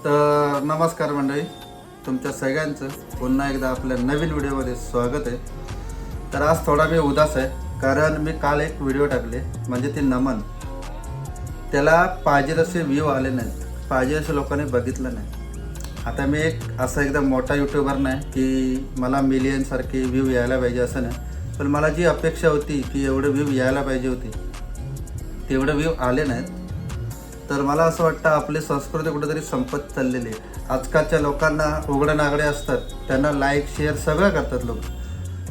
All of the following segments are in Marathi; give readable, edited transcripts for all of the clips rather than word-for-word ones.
तर नमस्कार मंडळी, तुमच्या सगळ्यांचं पुन्हा एकदा आपल्या नवीन व्हिडिओमध्ये स्वागत आहे. तर आज थोडा मी उदास आहे, कारण मी काल एक व्हिडिओ टाकले म्हणजे ती नमन, त्याला पाहिजे तसे व्ह्यू आले नाहीत, पाहिजे असे लोकांनी बघितलं नाही. आता मी एक असा एकदम मोठा यूट्यूबर नाही की मला मिलियनसारखे व्ह्यू यायला पाहिजे असं नाही, पण मला जी अपेक्षा होती की एवढे व्ह्यू यायला पाहिजे होते तेवढे व्ह्यू आले नाहीत. तर मला असं वाटतं आपली संस्कृती कुठेतरी संपत चाललेली आहे. आजकालच्या लोकांना उघडे नागडे असतात, त्यांना लाईक शेअर सगळं करतात लोक,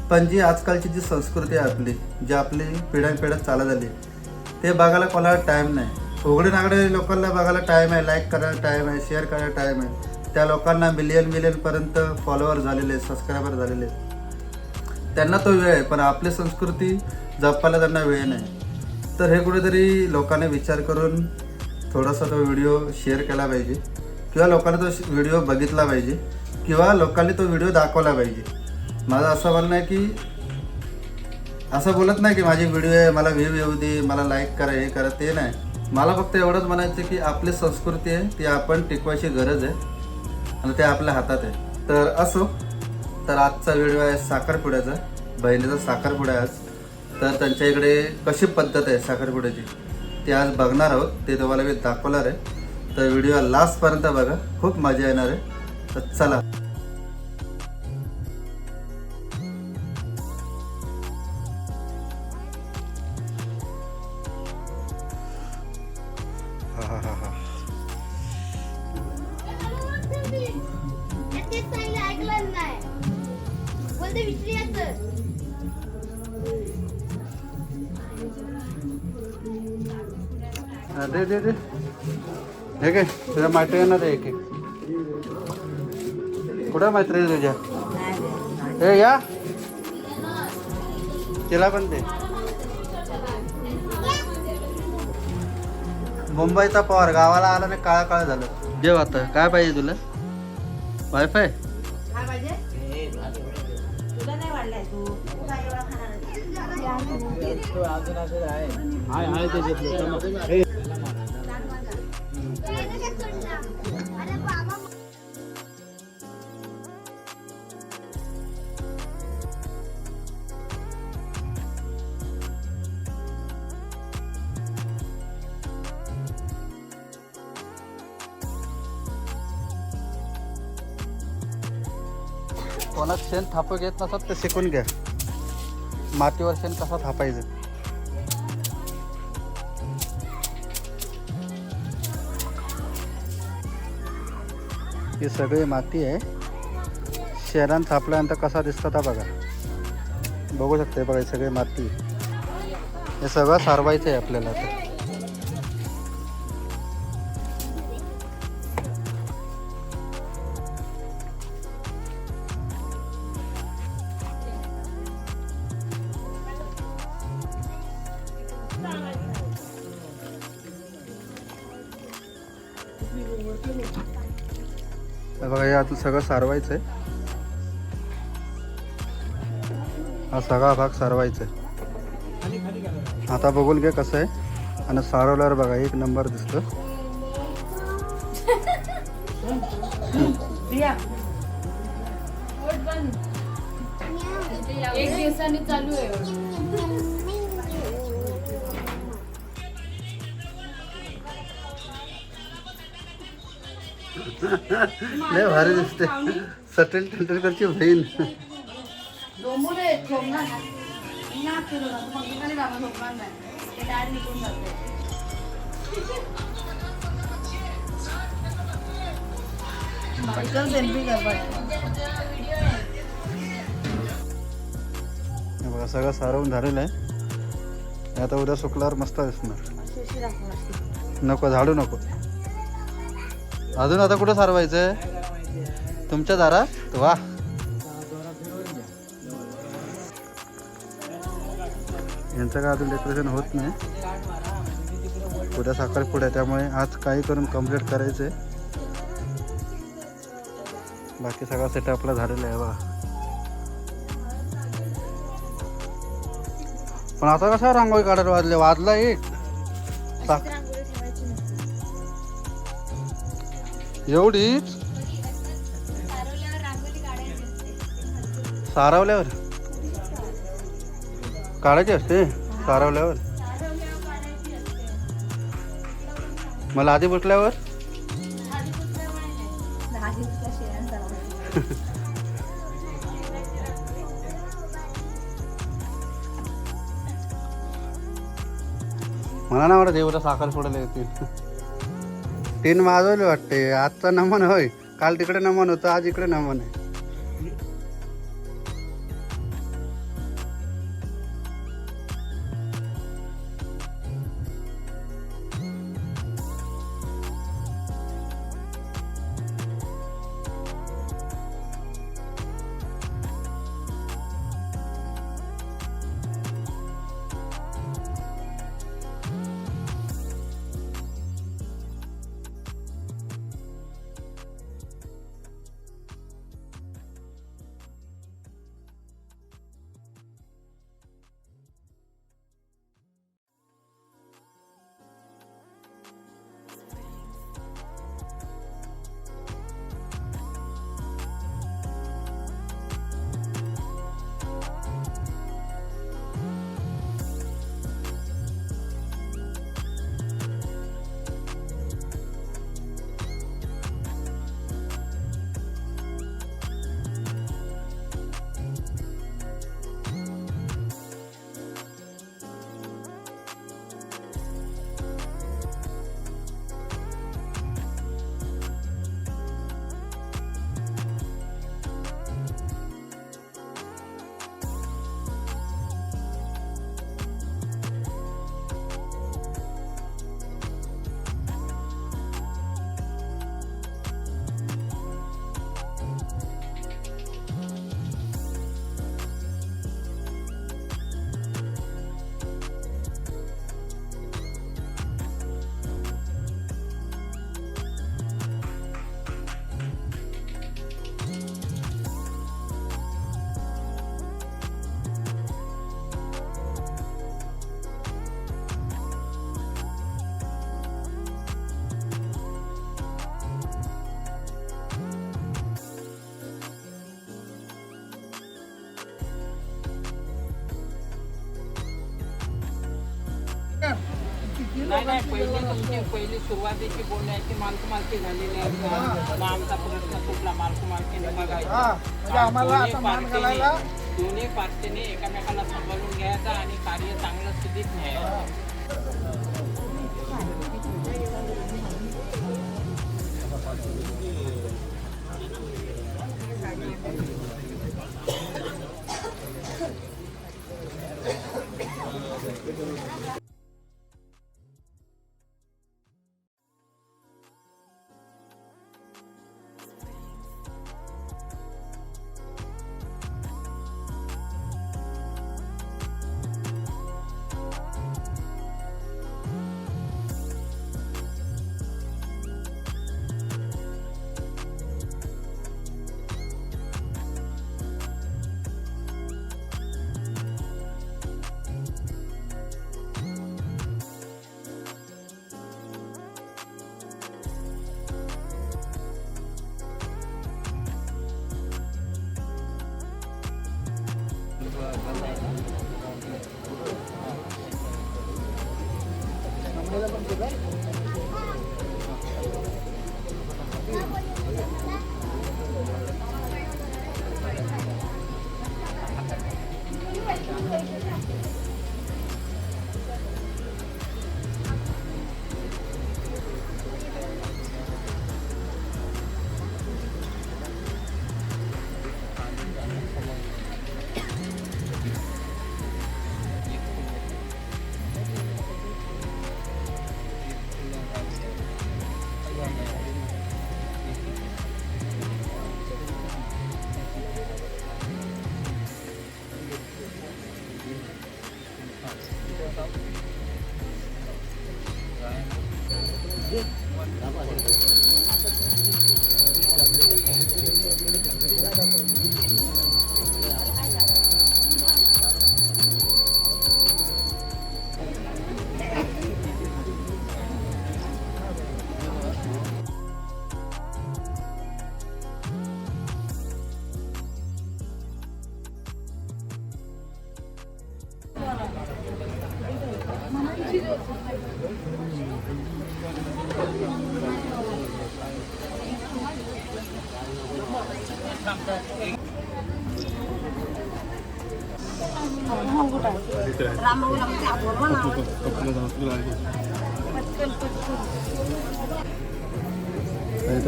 पण जी आजकालची जी संस्कृती आहे आपली, जी आपली पिढ्यानपिढ्या चालत आली ते बघायला कोणाला टाईम नाही. उघडे नागडे लोकांना बघायला टाईम आहे, लाईक करायला टाईम आहे, शेअर करायला टाईम आहे. त्या लोकांना मिलियनपर्यंत फॉलोअर झालेले, सबस्क्रायबर झालेले, त्यांना तो वेळ आहे, पण आपली संस्कृती जपायला त्यांना वेळ नाही. तर हे कुठेतरी लोकांनी विचार करून थोडासा तो व्हिडिओ शेअर केला पाहिजे, किंवा लोकांनी तो व्हिडिओ बघितला पाहिजे, किंवा लोकांनी तो व्हिडिओ दाखवला पाहिजे. माझं असं म्हणणं आहे की असं बोलत नाही की माझी व्हिडिओ आहे, मला व्ह्यू येऊ दे, मला लाईक करा, हे करा, ते नाही. मला फक्त एवढंच म्हणायचं की आपली संस्कृती आहे ती आपण टिकवायची गरज आहे आणि ते आपल्या हातात आहे. तर असो, तर आजचा व्हिडिओ आहे साखरपुड्याचा, बहिणीचा साखरपुडा आहे आज. तर त्यांच्या इकडे कशी पद्धत आहे साखरपुड्याची ते आज बघणार आहोत, ते तुम्हाला मी दाखवणार आहे. तर व्हिडिओ लास्टपर्यंत बघा, खूप मजा येणार आहे. तर चला. दे दे दे हे काय तुझ्या मैत्रिणींना दे एक एक. कुठं मैत्रिणी तुझ्या? हे या, तिला पण दे. मुंबईचा पॉवर गावाला आला ना, काळा काळ झालं. जेव आता. काय पाहिजे तुला? वायफाय? कोणात शेण थापू घेत नसत ते शिकून घ्या, मातीवर शेण कसा थापायचं. ही सगळी माती आहे, शेणानं थापल्यानंतर कसा दिसतं आता बघा, बघू शकते बघा. ही सगळी माती, हे सगळं सारवायचं आहे आपल्याला आता. बघा, हे आता सगळं सारवायचं आहे, हा सगळा भाग सारवायचा आहे. आता बघून घे कसं आहे, आणि सारवल्यावर बघा एक नंबर दिसतो. एक दिवसाने चालू आहे. लय भारी दिसते. सचिन तेंडुलकरची बहीण. बघा सगळं सारवून झालेलं आहे. आता उद्या सुकल्यावर मस्त दिसणार. नको झाडू नको. अजून आता कुठं सारवायचं? तुमच्या दारात? वा, यांचं काय अजून डेकोरेशन होत नाही. उद्या साखरपुडा आहे, त्यामुळे आज काही करून कंप्लीट करायचं आहे. बाकी सगळा सेटअप आपला झालेला आहे बघा. पण आता कसा रांगोळी काढायला वाजला एक. एवढीच सारवल्यावर काढायची असते. सारवल्यावर मला आधी बसल्यावर मला ना वाटत एवढं साखर सोडायला येतील. 3 वाजवले वाटते. आजचा नमन होय. काल तिकडे नमन होतं, आज इकडे नमन आहे. नाही पहिली सुरुवातीची बोलण्याची मालकी झालेली आहे. मग आमचा प्रश्न सुटला मालकीने बघायचा. दोन्ही पार्टीने एकमेकाला सांभाळून घ्यायचा आणि कार्य चांगलं स्थितीत न्यायचं.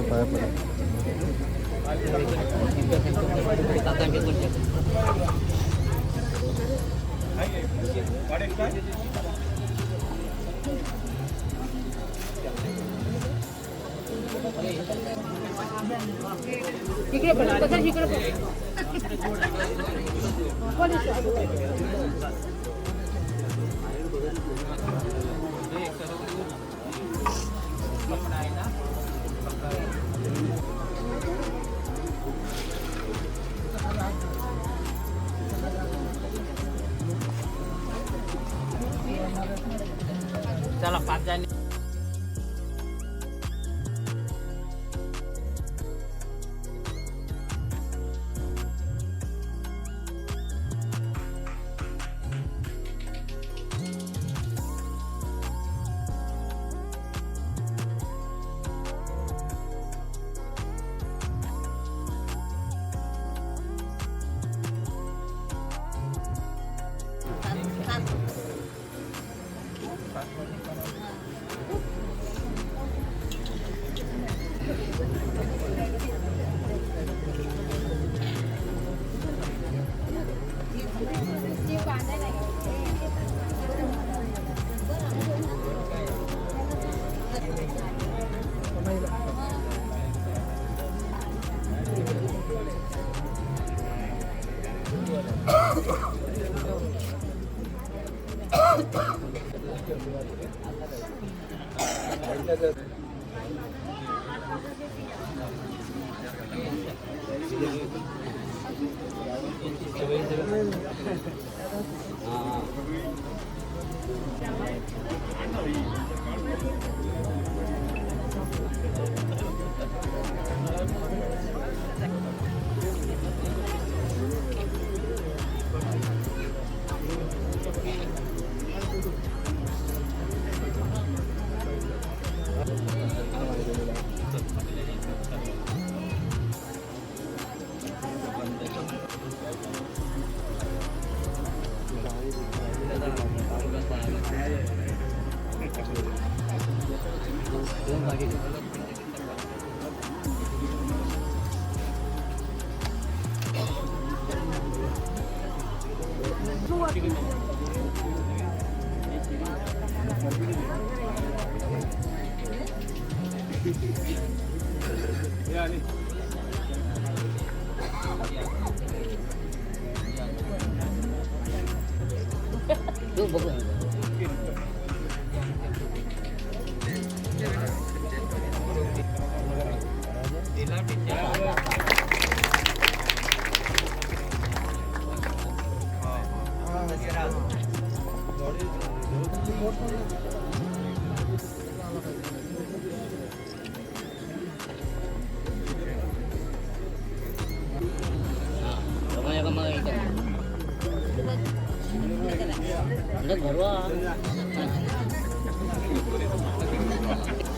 पाया पडा. इकडे पण कसं इकडे पण चला 5 जण.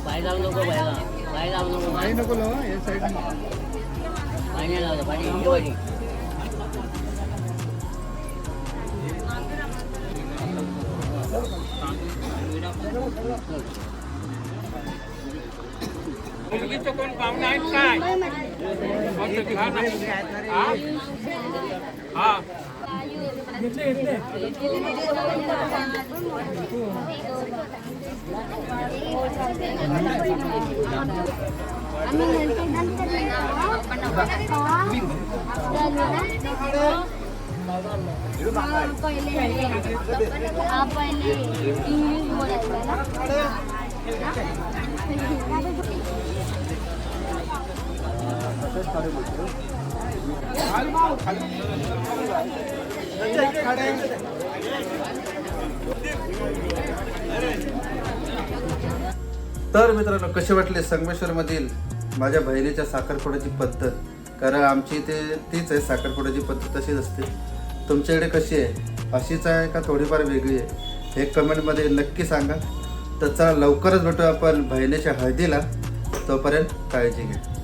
पाय जाऊ नको बायला, पाय जाऊ नको, पाय नको लावा या साईड, पाय नाही लावलं, पाणी इकडे पाहिजे. मुलगीचं कोण पाहुणे आहेत काय? हा पहिले इंग्लिश बोलायचं ना. तर मित्रांनो, कसे वाटले संगमेश्वरमधील माझ्या बहिणीच्या साखरपुड्याची पद्धत? कारण आमची इथे तीच आहे, साखरपुड्याची पद्धत तशीच असते. तुमच्याकडे कशी आहे? अशीच आहे का थोडीफार वेगळी आहे? हे कमेंटमध्ये नक्की सांगा. तर चला लवकरच भेटू आपण बहिणीच्या हळदीला. तोपर्यंत काळजी घ्या.